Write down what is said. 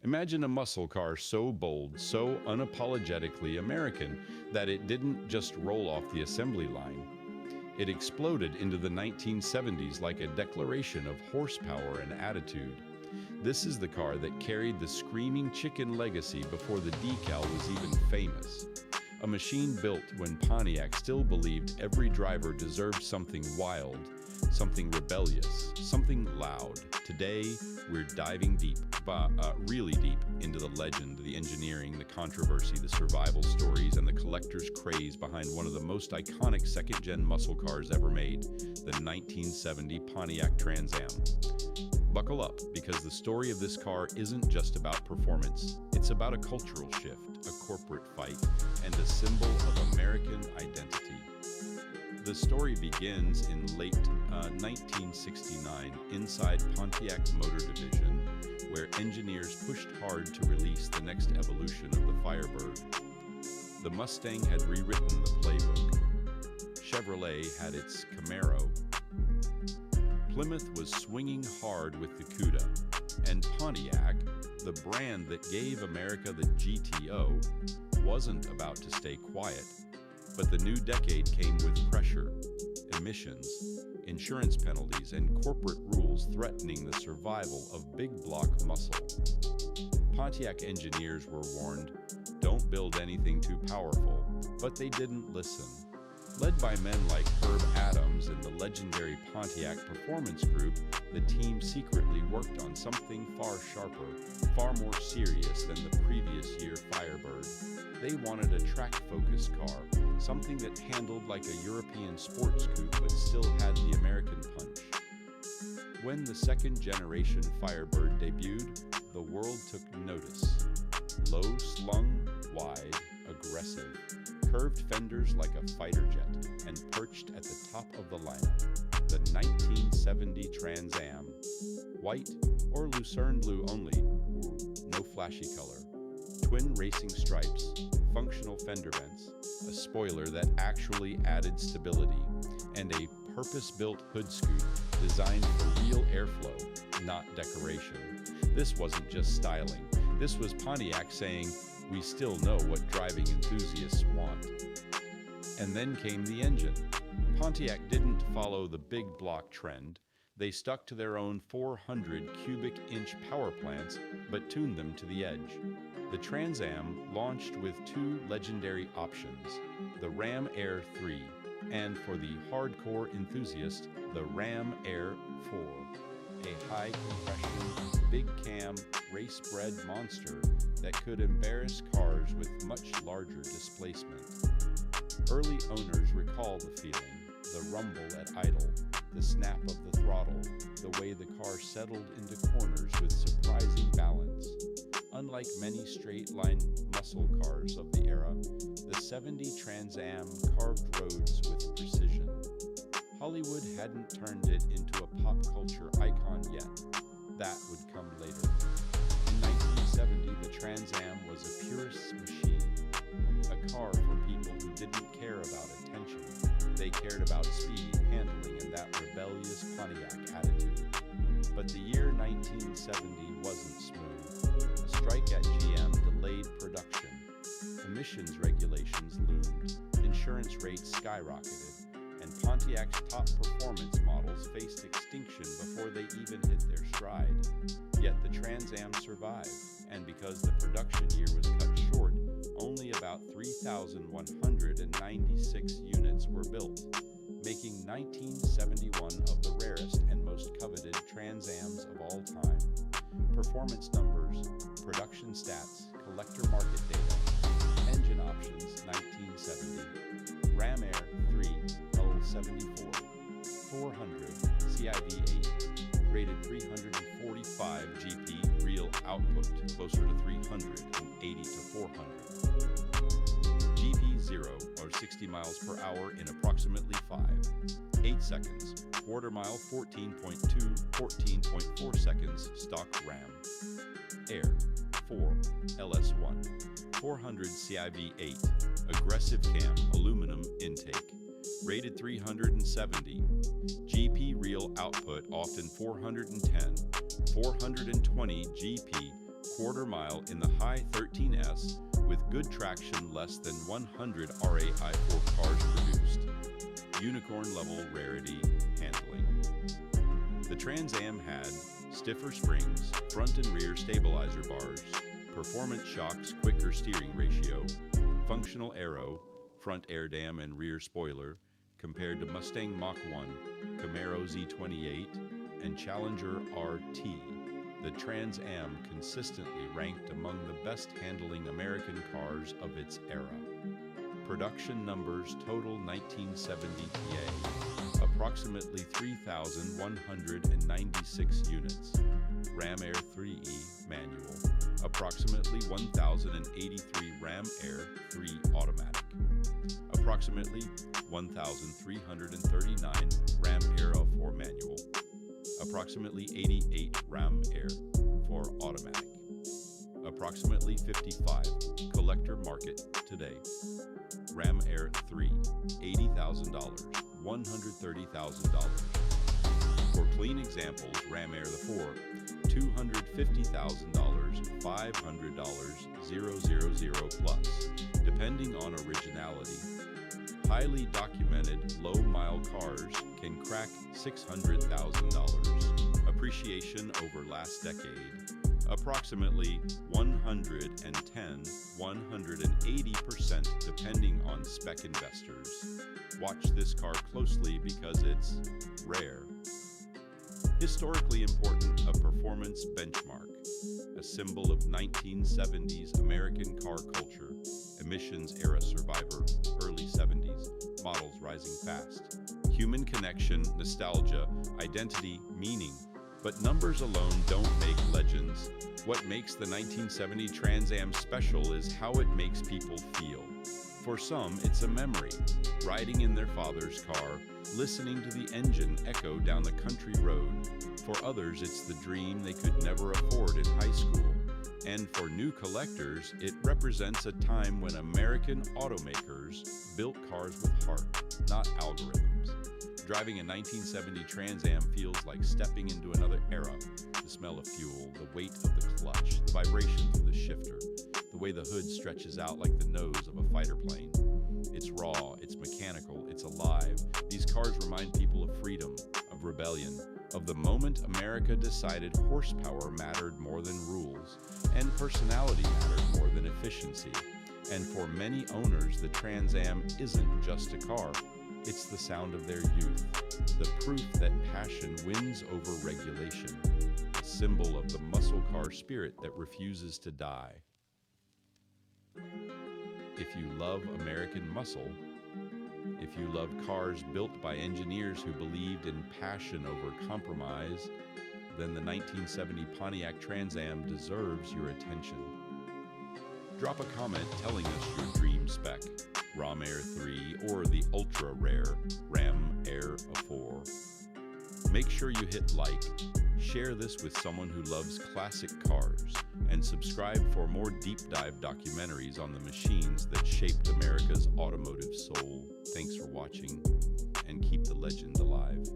Imagine a muscle car so bold, so unapologetically American, that it didn't just roll off the assembly line. It exploded into the 1970s like a declaration of horsepower and attitude. This is the car that carried the Screaming Chicken legacy before the decal was even famous. A machine built when Pontiac still believed every driver deserved something wild, something rebellious, something loud. Today, we're diving deep, really deep, into the legend, the engineering, the controversy, the survival stories, and the collector's craze behind one of the most iconic second-gen muscle cars ever made, the 1970 Pontiac Trans Am. Buckle up, because the story of this car isn't just about performance. It's about a cultural shift, a corporate fight, and a symbol of American identity. The story begins in late 1969 inside Pontiac Motor Division, where engineers pushed hard to release the next evolution of the Firebird. The Mustang had rewritten the playbook. Chevrolet had its Camaro. Plymouth was swinging hard with the Cuda, and Pontiac, the brand that gave America the GTO, wasn't about to stay quiet. But the new decade came with pressure, emissions, insurance penalties, and corporate rules threatening the survival of big block muscle. Pontiac engineers were warned, don't build anything too powerful, but they didn't listen. Led by men like Herb Adams and the legendary Pontiac Performance Group, the team secretly worked on something far sharper, far more serious than the previous year Firebird. They wanted a track-focused car, something that handled like a European sports coupe but still had the American punch. When the second-generation Firebird debuted, the world took notice. Low-slung, wide, aggressive, curved fenders like a fighter jet, and perched at the top of the lineup, the 1970 Trans Am. White or lucerne blue only, no flashy color. Twin racing stripes, functional fender vents, a spoiler that actually added stability, and a purpose-built hood scoop designed for real airflow, not decoration. This wasn't just styling. This was Pontiac saying, we still know what driving enthusiasts want. And then came the engine. Pontiac didn't follow the big block trend. They stuck to their own 400 cubic inch power plants, but tuned them to the edge. The Trans Am launched with two legendary options, the Ram Air 3, and for the hardcore enthusiast, the Ram Air 4, a high compression, big cam, race-bred monster that could embarrass cars with much larger displacement. Early owners recall the feeling, the rumble at idle, the snap of the throttle, the way the car settled into corners with surprising balance. Unlike many straight-line muscle cars of the era, the 70 Trans Am carved roads with precision. Hollywood hadn't turned it into a pop culture icon yet. That would come later. In 1970, the Trans Am was a purist's machine, a car for people who didn't care about attention. They cared about speed, handling, and that rebellious Pontiac attitude. But the year 1970 wasn't smooth. A strike at GM delayed production. Emissions regulations loomed. Insurance rates skyrocketed. And Pontiac's top performance models faced extinction before they even hit their stride. Yet the Trans Am survived, and because the production year was cut short, only about 3,196 units were built, making 1971 of the rarest and most coveted Trans Ams of all time. Performance numbers, production stats, collector market data, engine options 1970, Ram Air 3, L74, 400 CIV8, rated 345 GP real output, closer to 380 to 400. GP0, or 60 miles per hour in approximately 8 seconds. Quarter mile 14.2, 14.4 seconds, stock Ram. Air 4, LS1, 400 CIV8, aggressive cam, aluminum intake. Rated 370, GP real output often 410, 420 GP quarter mile in the high 13S with good traction, less than 100 RAI4 cars produced. Unicorn-level rarity handling. The Trans Am had stiffer springs, front and rear stabilizer bars, performance shocks, quicker steering ratio, functional aero, front air dam and rear spoiler, compared to Mustang Mach-1, Camaro Z28, and Challenger RT. The Trans Am consistently ranked among the best-handling American cars of its era. Production numbers: total 1970 TA, approximately 3,196 units. Ram Air 3E manual, approximately 1,083 Ram Air 3 automatic, approximately 1,339 Ram Air 4 manual, approximately 88 Ram Air 4 automatic, approximately 55 collector market today. Ram Air 3, $80,000, $130,000. For clean examples, Ram Air 4, $250,000, $500, 000 plus, depending on originality. Highly documented low-mile cars can crack $600,000. Appreciation over last decade, approximately 110, 180% depending on spec investors. Watch this car closely because it's rare. Historically important, a performance benchmark, a symbol of 1970s American car culture, emissions era survivor, early 70s, models rising fast. Human connection, nostalgia, identity, meaning. But numbers alone don't make legends. What makes the 1970 Trans Am special is how it makes people feel. For some, it's a memory, riding in their father's car, listening to the engine echo down the country road. For others, it's the dream they could never afford in high school. And for new collectors, it represents a time when American automakers built cars with heart, not algorithms. Driving a 1970 Trans Am feels like stepping into another era. The smell of fuel, the weight of the clutch, the vibration through the shifter, the way the hood stretches out like the nose of a fighter plane. It's raw, it's mechanical, it's alive. These cars remind people of freedom, of rebellion, of the moment America decided horsepower mattered more than rules, and personality mattered more than efficiency. And for many owners, the Trans Am isn't just a car. It's the sound of their youth, the proof that passion wins over regulation, a symbol of the muscle car spirit that refuses to die. If you love American muscle, if you love cars built by engineers who believed in passion over compromise, then the 1970 Pontiac Trans Am deserves your attention. Drop a comment telling us your dream spec, Ram Air 3 or the ultra-rare Ram Air 4. Make sure you hit like, share this with someone who loves classic cars, and subscribe for more deep dive documentaries on the machines that shaped America's automotive soul. Thanks for watching, and keep the legend alive.